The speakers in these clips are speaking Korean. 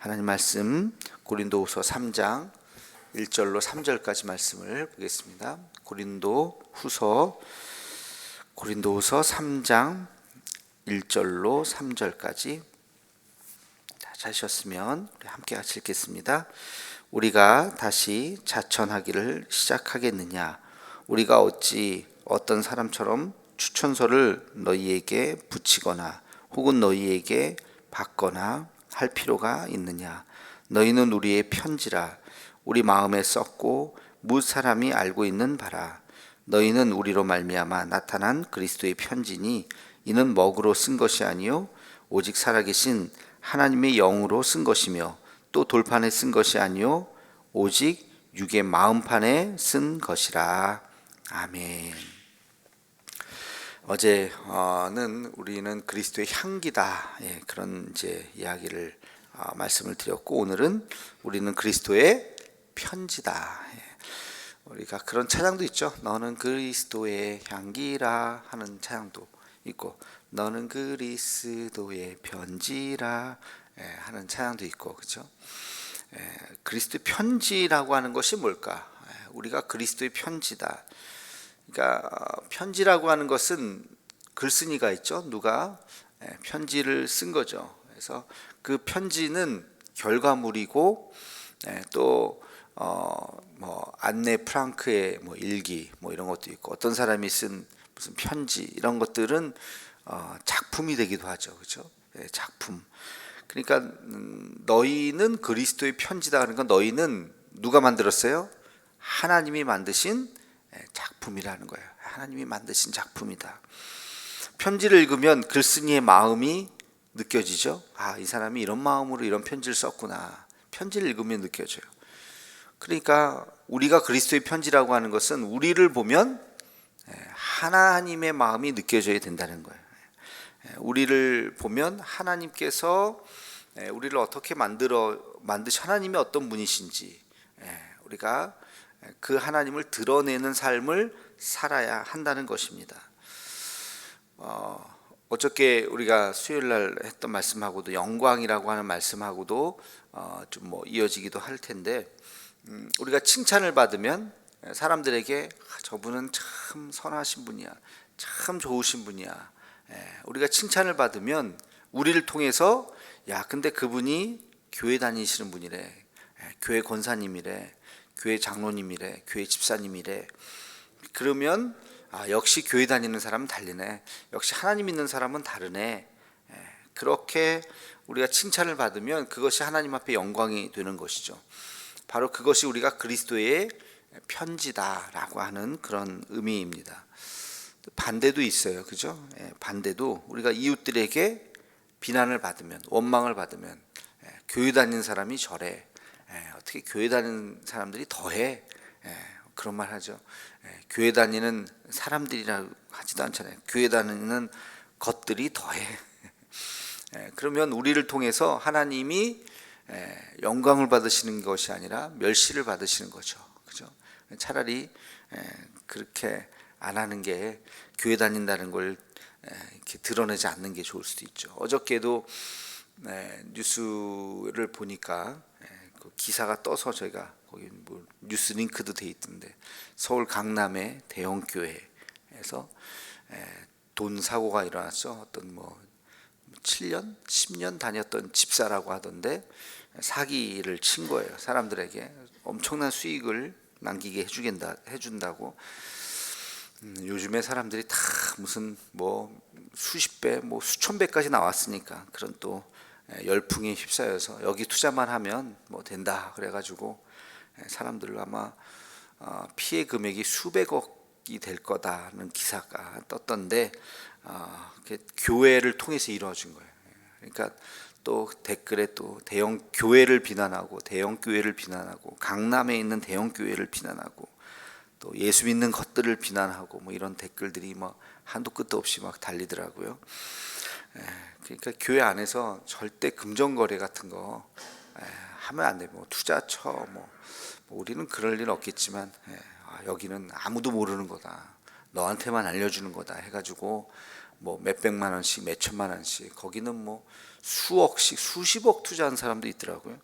하나님 말씀 고린도후서 3장 1절로 3절까지 말씀을 보겠습니다. 고린도후서 3장 1절로 3절까지 찾으셨으면 우리 함께 같이 읽겠습니다. 우리가 다시 자천하기를 시작하겠느냐? 우리가 어찌 어떤 사람처럼 추천서를 너희에게 붙이거나 혹은 너희에게 받거나 할 필요가 있느냐? 너희는 우리의 편지라. 우리 마음에 썼고 뭇 사람이 알고 있는 바라. 너희는 우리로 말미암아 나타난 그리스도의 편지니 이는 먹으로 쓴 것이 아니요 오직 살아계신 하나님의 영으로 쓴 것이며 또 돌판에 쓴 것이 아니요 오직 육의 마음판에 쓴 것이라. 아멘. 어제는 우리는 그리스도의 향기다, 그런 이제 이야기를 말씀을 드렸고, 오늘은 우리는 그리스도의 편지다. 우리가 그런 찬양도 있죠. 너는 그리스도의 향기라 하는 찬양도 있고, 너는 그리스도의 편지라 하는 찬양도 있고, 그렇죠? 그리스도의 편지라고 하는 것이 뭘까? 우리가 그리스도의 편지다. 그러니까 편지라고 하는 것은 글쓴이가 있죠. 누가 편지를 쓴 거죠. 그래서 그 편지는 결과물이고 또 뭐 안네 프랑크의 뭐 일기 뭐 이런 것도 있고, 어떤 사람이 쓴 무슨 편지 이런 것들은 작품이 되기도 하죠. 그렇죠? 작품. 그러니까 너희는 그리스도의 편지다. 그러니까 너희는 누가 만들었어요? 하나님이 만드신 작품이라는 거예요. 하나님이 만드신 작품이다. 편지를 읽으면 글쓴이의 마음이 느껴지죠. 아, 이 사람이 이런 마음으로 이런 편지를 썼구나. 편지를 읽으면 느껴져요. 그러니까 우리가 그리스도의 편지라고 하는 것은 우리를 보면 하나님의 마음이 느껴져야 된다는 거예요. 우리를 보면 하나님께서 우리를 어떻게 만드시 하나님이 어떤 분이신지 우리가 그 하나님을 드러내는 삶을 살아야 한다는 것입니다. 어저께 우리가 수요일 날 했던 말씀하고도 영광이라고 하는 말씀하고도 좀 뭐 이어지기도 할 텐데, 우리가 칭찬을 받으면 사람들에게 저분은 참 선하신 분이야, 참 좋으신 분이야. 우리가 칭찬을 받으면 우리를 통해서 야, 근데 그분이 교회 다니시는 분이래, 교회 권사님이래, 교회 장로님이래, 교회 집사님이래. 그러면 역시 교회 다니는 사람은 달리네, 역시 하나님 있는 사람은 다르네. 그렇게 우리가 칭찬을 받으면 그것이 하나님 앞에 영광이 되는 것이죠. 바로 그것이 우리가 그리스도의 편지다라고 하는 그런 의미입니다. 반대도 있어요, 그죠? 반대도 우리가 이웃들에게 비난을 받으면, 원망을 받으면, 교회 다니는 사람이 저래, 어떻게 교회 다니는 사람들이 더해, 그런 말 하죠. 교회 다니는 사람들이라고 하지도 않잖아요. 교회 다니는 것들이 더해. 그러면 우리를 통해서 하나님이 영광을 받으시는 것이 아니라 멸시를 받으시는 거죠. 그죠? 차라리 그렇게 안 하는 게, 교회 다닌다는 걸 이렇게 드러내지 않는 게 좋을 수도 있죠. 어저께도 뉴스를 보니까 그 기사가 떠서 저희가 거기 뭐 뉴스 링크도 돼 있던데, 서울 강남의 대형 교회에서 돈 사고가 일어났죠. 어떤 뭐 7년, 10년 다녔던 집사라고 하던데 사기를 친 거예요. 사람들에게 엄청난 수익을 남기게 해준다고. 요즘에 사람들이 다 무슨 뭐 수십 배, 뭐 수천 배까지 나왔으니까 그런 또 열풍에 휩싸여서 여기 투자만 하면 뭐 된다 그래가지고 사람들 아마 피해 금액이 수백억이 될 거다는 기사가 떴던데, 교회를 통해서 이루어진 거예요. 그러니까 또 댓글에 또 대형 교회를 비난하고, 대형 교회를 비난하고, 강남에 있는 대형 교회를 비난하고, 또 예수 믿는 것들을 비난하고, 뭐 이런 댓글들이 뭐 한도 끝도 없이 막 달리더라고요. 그러니까 교회 안에서 절대 금전거래 같은 거 하면 안 돼. 뭐 투자처 뭐 우리는 그럴 일 없겠지만, 여기는 아무도 모르는 거다, 너한테만 알려주는 거다 해가지고 뭐 몇백만 원씩, 몇천만 원씩, 거기는 뭐 수억씩 수십억 투자한 사람도 있더라고요.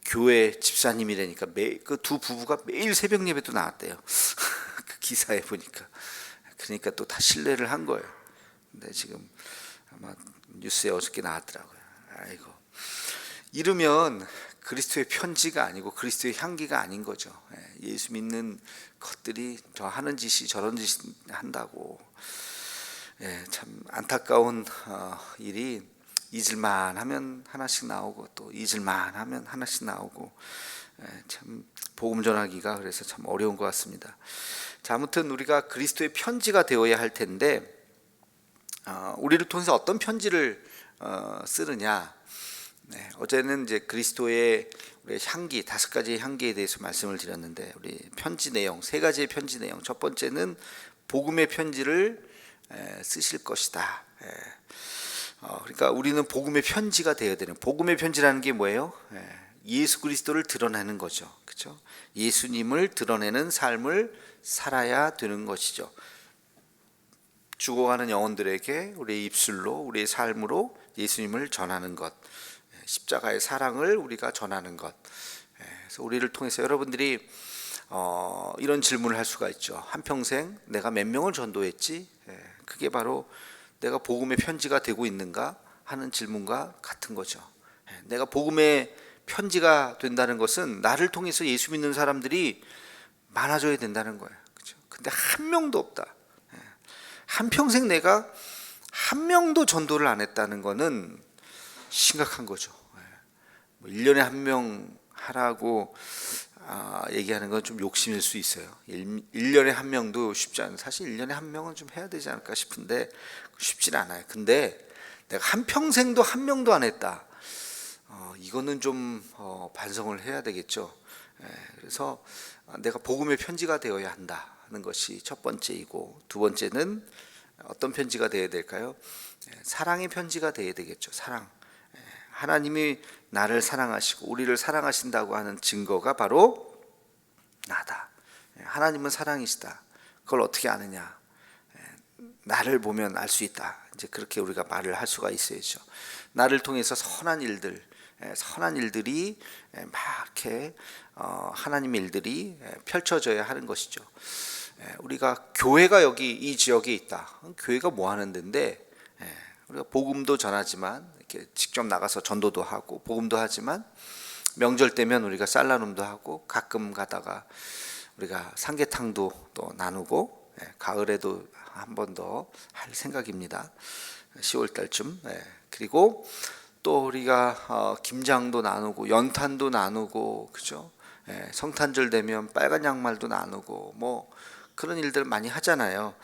교회 집사님이라니까 그 두 부부가 매일 새벽 예배도 나왔대요. 그 기사에 보니까. 그러니까 또 다 신뢰를 한 거예요. 근데 지금 아마 뉴스에 어저께 나왔더라고요. 아이고, 이러면 그리스도의 편지가 아니고 그리스도의 향기가 아닌 거죠. 예수 믿는 것들이 저 하는 짓이 저런 짓 한다고. 참 안타까운 일이, 잊을만 하면 하나씩 나오고 또 잊을만 하면 하나씩 나오고, 참 복음 전하기가 그래서 참 어려운 것 같습니다. 자, 아무튼 우리가 그리스도의 편지가 되어야 할 텐데, 우리를 통해서 어떤 편지를 쓰느냐. 어제는 이제 그리스도의 우리 향기, 5가지의 향기에 대해서 말씀을 드렸는데, 우리 편지 내용, 3가지의 편지 내용. 첫 번째는 복음의 편지를 쓰실 것이다. 그러니까 우리는 복음의 편지가 되어야 되는, 복음의 편지라는 게 뭐예요? 예수 그리스도를 드러내는 거죠. 그렇죠? 예수님을 드러내는 삶을 살아야 되는 것이죠. 죽어가는 영혼들에게 우리의 입술로, 우리의 삶으로 예수님을 전하는 것, 십자가의 사랑을 우리가 전하는 것. 그래서 우리를 통해서 여러분들이 이런 질문을 할 수가 있죠. 한평생 내가 몇 명을 전도했지? 그게 바로 내가 복음의 편지가 되고 있는가 하는 질문과 같은 거죠. 내가 복음의 편지가 된다는 것은 나를 통해서 예수 믿는 사람들이 많아져야 된다는 거예요. 그렇죠? 근데 한 명도 없다. 한평생 내가 한 명도 전도를 안 했다는 거는 심각한 거죠. 1년에 한 명 하라고 얘기하는 건 좀 욕심일 수 있어요. 1년에 한 명도 쉽지 않아요. 사실 1년에 한 명은 좀 해야 되지 않을까 싶은데 쉽진 않아요. 근데 내가 한평생도 한 명도 안 했다. 이거는 좀 반성을 해야 되겠죠. 그래서 내가 복음의 편지가 되어야 한다는 것이 첫 번째이고, 두 번째는 어떤 편지가 되어야 될까요? 사랑의 편지가 되어야 되겠죠. 사랑. 하나님이 나를 사랑하시고 우리를 사랑하신다고 하는 증거가 바로 나다. 하나님은 사랑이시다. 그걸 어떻게 아느냐? 나를 보면 알 수 있다. 이제 그렇게 우리가 말을 할 수가 있어야죠. 나를 통해서 선한 일들이 막 이렇게 하나님의 일들이 펼쳐져야 하는 것이죠. 우리가 교회가 여기 이 지역에 있다. 교회가 뭐 하는 데인데, 우리가 복음도 전하지만 이렇게 직접 나가서 전도도 하고 복음도 하지만, 명절 때면 우리가 쌀나눔도 하고 가끔 가다가 우리가 삼계탕도 또 나누고, 가을에도 한 번 더 할 생각입니다. 10월 달쯤. 그리고 또 우리가 김장도 나누고 연탄도 나누고, 그죠? 성탄절 되면 빨간 양말도 나누고 뭐 그런 일들 많이 하잖아요.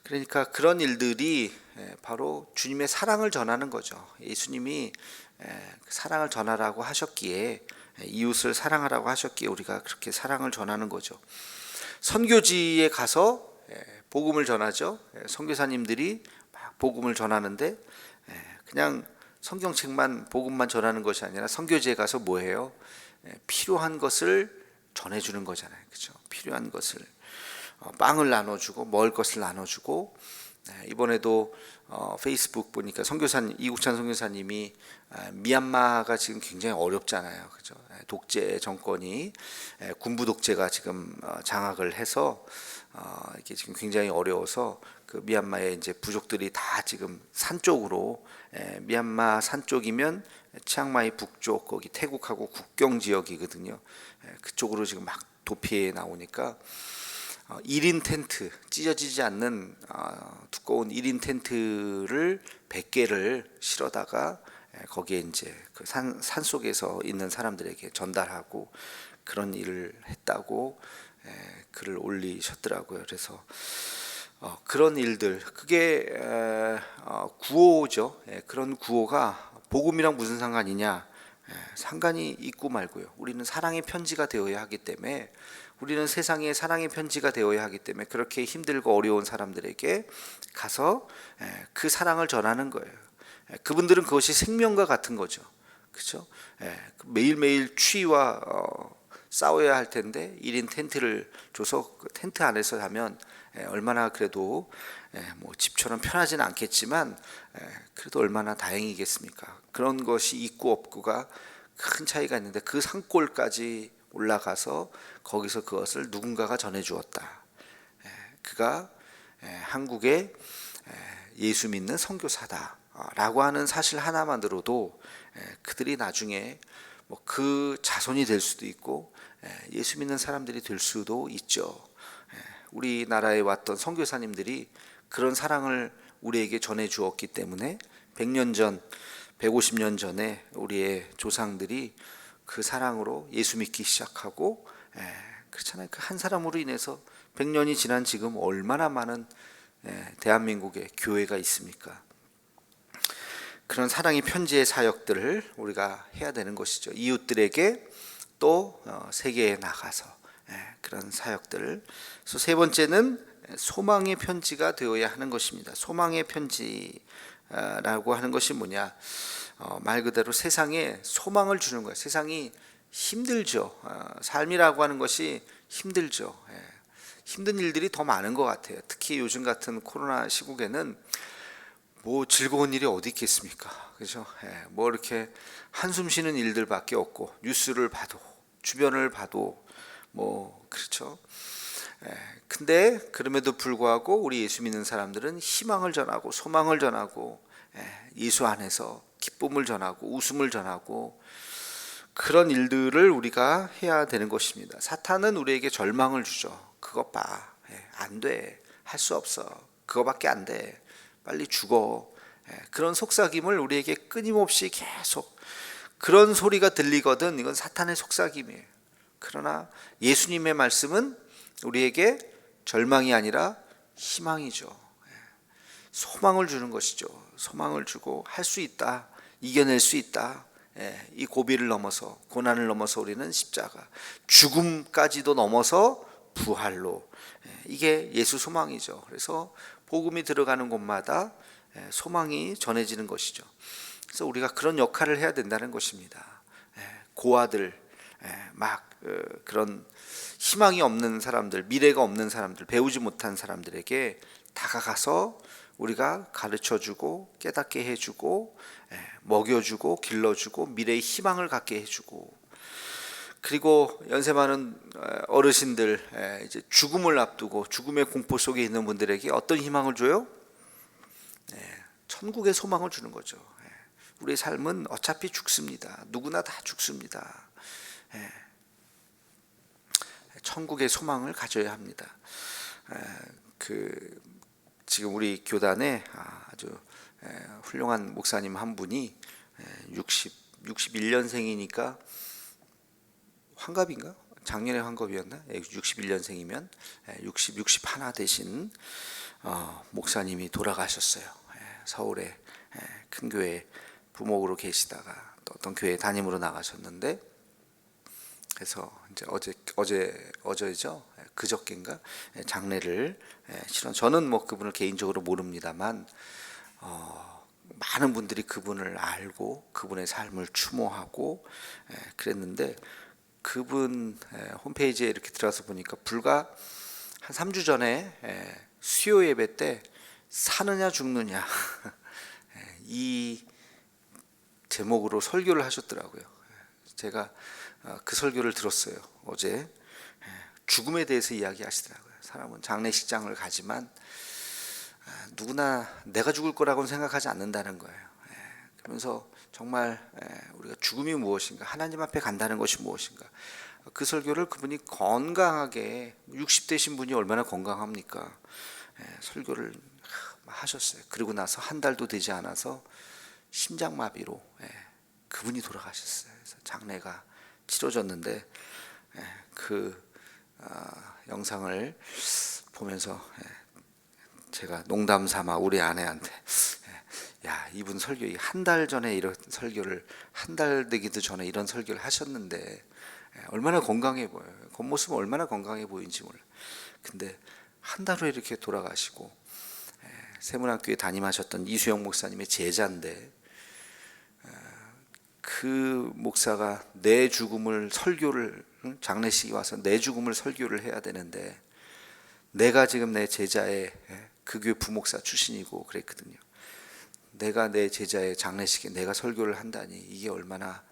그러니까 그런 일들이 바로 주님의 사랑을 전하는 거죠. 예수님이 사랑을 전하라고 하셨기에, 이웃을 사랑하라고 하셨기에 우리가 그렇게 사랑을 전하는 거죠. 선교지에 가서 복음을 전하죠. 선교사님들이 막 복음을 전하는데, 그냥 성경책만 복음만 전하는 것이 아니라 선교지에 가서 뭐 해요? 필요한 것을 전해주는 거잖아요. 그렇죠? 필요한 것을 빵을 나눠주고 먹을 것을 나눠주고, 이번에도 페이스북 보니까 선교사님, 이국찬 선교사님이 미얀마가 지금 굉장히 어렵잖아요. 그죠? 독재 정권이, 군부 독재가 지금 장악을 해서 이게 지금 굉장히 어려워서 그 미얀마의 이제 부족들이 다 지금 산 쪽으로, 미얀마 산 쪽이면 치앙마이 북쪽, 거기 태국하고 국경 지역이거든요. 그쪽으로 지금 막 도피해 나오니까 1인 텐트, 찢어지지 않는 두꺼운 1인 텐트를 100개를 실어다가 거기에 이제 그 산 속에서 있는 사람들에게 전달하고 그런 일을 했다고 글을 올리셨더라고요. 그래서 그런 일들, 그게 구호죠. 그런 구호가 복음이랑 무슨 상관이냐? 상관이 있고 말고요. 우리는 사랑의 편지가 되어야 하기 때문에, 우리는 세상에 사랑의 편지가 되어야 하기 때문에 그렇게 힘들고 어려운 사람들에게 가서 그 사랑을 전하는 거예요. 그분들은 그것이 생명과 같은 거죠. 그렇죠? 매일매일 추위와 싸워야 할 텐데 1인 텐트를 줘서 그 텐트 안에서 하면 얼마나 그래도 뭐 집처럼 편하지는 않겠지만 그래도 얼마나 다행이겠습니까? 그런 것이 있고 없고가 큰 차이가 있는데 그 산골까지 올라가서 거기서 그것을 누군가가 전해 주었다. 그가 한국의 예수 믿는 선교사다라고 하는 사실 하나만으로도 그들이 나중에 뭐 그 자손이 될 수도 있고 예수 믿는 사람들이 될 수도 있죠. 우리나라에 왔던 선교사님들이 그런 사랑을 우리에게 전해 주었기 때문에 100년 전, 150년 전에 우리의 조상들이 그 사랑으로 예수 믿기 시작하고 그렇잖아요. 그 한 사람으로 인해서 100년이 지난 지금 얼마나 많은 대한민국에 교회가 있습니까? 그런 사랑의 편지의 사역들을 우리가 해야 되는 것이죠. 이웃들에게 또 세계에 나가서 그런 사역들을. 그래서 세 번째는 소망의 편지가 되어야 하는 것입니다. 소망의 편지라고 하는 것이 뭐냐? 말 그대로 세상에 소망을 주는 거예요. 세상이 힘들죠. 삶이라고 하는 것이 힘들죠. 힘든 일들이 더 많은 것 같아요. 특히 요즘 같은 코로나 시국에는 뭐 즐거운 일이 어디 있겠습니까? 그죠? 뭐 이렇게 한숨 쉬는 일들밖에 없고 뉴스를 봐도 주변을 봐도 뭐 그렇죠. 근데 그럼에도 불구하고 우리 예수 믿는 사람들은 희망을 전하고 소망을 전하고 예수 안에서 기쁨을 전하고 웃음을 전하고 그런 일들을 우리가 해야 되는 것입니다. 사탄은 우리에게 절망을 주죠. 그것 봐, 안 돼, 할 수 없어, 그거밖에 안 돼, 빨리 죽어. 그런 속삭임을 우리에게 끊임없이 계속 그런 소리가 들리거든 이건 사탄의 속삭임이에요. 그러나 예수님의 말씀은 우리에게 절망이 아니라 희망이죠. 소망을 주는 것이죠. 소망을 주고 할 수 있다, 이겨낼 수 있다. 이 고비를 넘어서 고난을 넘어서 우리는 십자가, 죽음까지도 넘어서 부활로, 이게 예수 소망이죠. 그래서 복음이 들어가는 곳마다 소망이 전해지는 것이죠. 그래서 우리가 그런 역할을 해야 된다는 것입니다. 고아들, 막 그런 희망이 없는 사람들, 미래가 없는 사람들, 배우지 못한 사람들에게 다가가서 우리가 가르쳐주고 깨닫게 해주고 먹여주고 길러주고 미래의 희망을 갖게 해주고, 그리고 연세 많은 어르신들, 이제 죽음을 앞두고 죽음의 공포 속에 있는 분들에게 어떤 희망을 줘요? 천국의 소망을 주는 거죠. 우리의 삶은 어차피 죽습니다. 누구나 다 죽습니다. 천국의 소망을 가져야 합니다. 지금 우리 교단에 아주 훌륭한 목사님 한 분이 61년생이니까 환갑인가? 작년에 환갑이었나? 61년생이면 61 되신 목사님이 돌아가셨어요. 서울의 큰 교회 부목으로 계시다가 또 어떤 교회 담임으로 나가셨는데, 그래서 이제 어제죠, 그저께인가 장례를 실은 저는 뭐 그분을 개인적으로 모릅니다만 많은 분들이 그분을 알고 그분의 삶을 추모하고 그랬는데, 그분 홈페이지에 이렇게 들어가서 보니까 불과 한 3주 전에 수요 예배 때 사느냐 죽느냐 이 제목으로 설교를 하셨더라고요. 제가 그 설교를 들었어요. 어제 죽음에 대해서 이야기하시더라고요. 사람은 장례식장을 가지만 누구나 내가 죽을 거라고는 생각하지 않는다는 거예요. 그러면서 정말 우리가 죽음이 무엇인가, 하나님 앞에 간다는 것이 무엇인가, 그 설교를 그분이 건강하게, 60대신 분이 얼마나 건강합니까? 설교를 하셨어요. 그리고 나서 한 달도 되지 않아서 심장마비로 그분이 돌아가셨어요. 그래서 장례가 치러졌는데 그 영상을 보면서 제가 농담 삼아 우리 아내한테 야, 이분 설교 한 달 전에 이런 설교를, 한 달 되기도 전에 이런 설교를 하셨는데 얼마나 건강해 보여요. 겉모습은 얼마나 건강해 보이는지 몰라요. 근데 한 달 후에 이렇게 돌아가시고, 세문학교에 담임하셨던 이수영 목사님의 제자인데 그 목사가 내 죽음을 설교를, 장례식에 와서 내 죽음을 설교를 해야 되는데 내가 지금 내 제자의 그 교회 부목사 출신이고 그랬거든요. 내가 내 제자의 장례식에 내가 설교를 한다니 이게 얼마나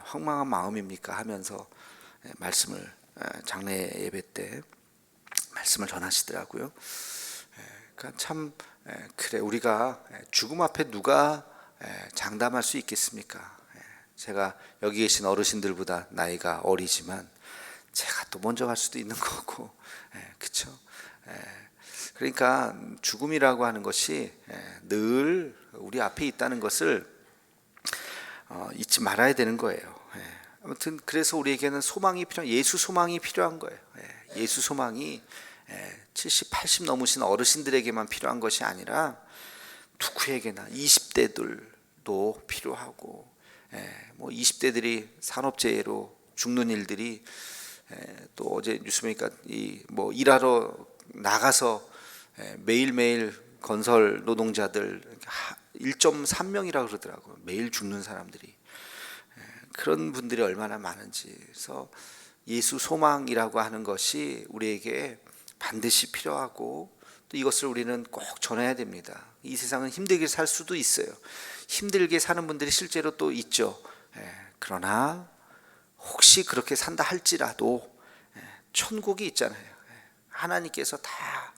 황망한 마음입니까 하면서 말씀을 장례 예배 때 말씀을 전하시더라고요. 그러니까 참 그래, 우리가 죽음 앞에 누가 장담할 수 있겠습니까? 제가 여기 계신 어르신들보다 나이가 어리지만 제가 또 먼저 갈 수도 있는 거고, 그렇죠? 그러니까 죽음이라고 하는 것이 늘 우리 앞에 있다는 것을 잊지 말아야 되는 거예요. 아무튼 그래서 우리에게는 소망이 예수 소망이 필요한 거예요. 예수 소망이 70, 80 넘으신 어르신들에게만 필요한 것이 아니라 누구에게나 20대들도 필요하고, 뭐 20대들이 산업재해로 죽는 일들이 또 어제 뉴스 보니까 뭐 일하러 나가서 매일매일 건설 노동자들 1.3명이라고 그러더라고요. 매일 죽는 사람들이. 그런 분들이 얼마나 많은지. 그래서 예수 소망이라고 하는 것이 우리에게 반드시 필요하고, 또 이것을 우리는 꼭 전해야 됩니다. 이 세상은 힘들게 살 수도 있어요. 힘들게 사는 분들이 실제로 또 있죠. 그러나 혹시 그렇게 산다 할지라도 천국이 있잖아요. 하나님께서 다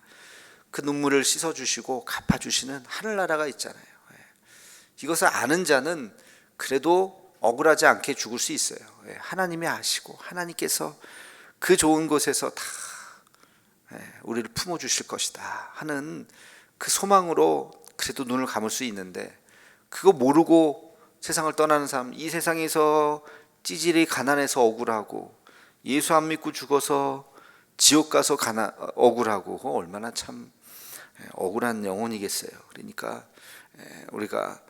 그 눈물을 씻어주시고 갚아주시는 하늘나라가 있잖아요. 이것을 아는 자는 그래도 억울하지 않게 죽을 수 있어요. 하나님이 아시고 하나님께서 그 좋은 곳에서 다 우리를 품어주실 것이다 하는 그 소망으로 그래도 눈을 감을 수 있는데, 그거 모르고 세상을 떠나는 사람, 이 세상에서 찌질이 가난해서 억울하고 예수 안 믿고 죽어서 지옥 가서 억울하고, 그거 얼마나 참 억울한 영혼이겠어요. 그러니까 우리가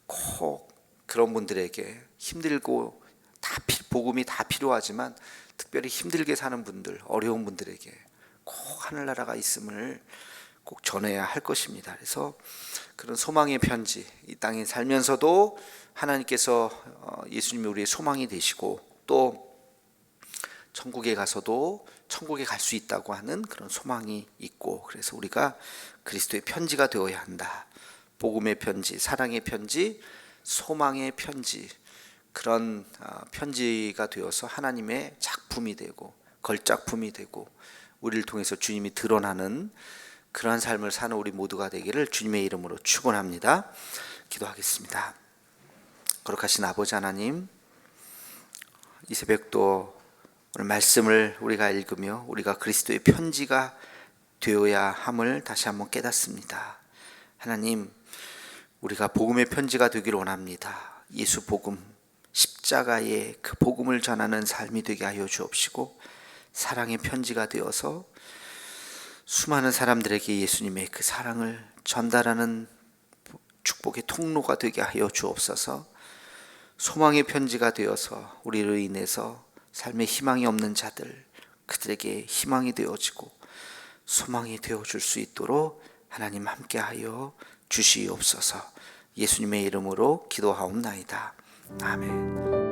꼭 그런 분들에게 힘들고 복음이 다 필요하지만 특별히 힘들게 사는 분들, 어려운 분들에게 꼭 하늘나라가 있음을 꼭 전해야 할 것입니다. 그래서 그런 소망의 편지, 이 땅에 살면서도 하나님께서 예수님이 우리의 소망이 되시고, 또 천국에 가서도 천국에 갈 수 있다고 하는 그런 소망이 있고, 그래서 우리가 그리스도의 편지가 되어야 한다. 복음의 편지, 사랑의 편지, 소망의 편지, 그런 편지가 되어서 하나님의 작품이 되고 걸작품이 되고 우리를 통해서 주님이 드러나는 그러한 삶을 사는 우리 모두가 되기를 주님의 이름으로 축원합니다. 기도하겠습니다. 거룩하신 아버지 하나님, 이 새벽도 오늘 말씀을 우리가 읽으며 우리가 그리스도의 편지가 되어야 함을 다시 한번 깨닫습니다. 하나님, 우리가 복음의 편지가 되기를 원합니다. 예수 복음, 십자가의 그 복음을 전하는 삶이 되게 하여 주옵시고, 사랑의 편지가 되어서 수많은 사람들에게 예수님의 그 사랑을 전달하는 축복의 통로가 되게 하여 주옵소서. 소망의 편지가 되어서 우리를 인해서 삶에 희망이 없는 자들, 그들에게 희망이 되어지고 소망이 되어줄 수 있도록 하나님 함께하여 주시옵소서. 예수님의 이름으로 기도하옵나이다. 아멘.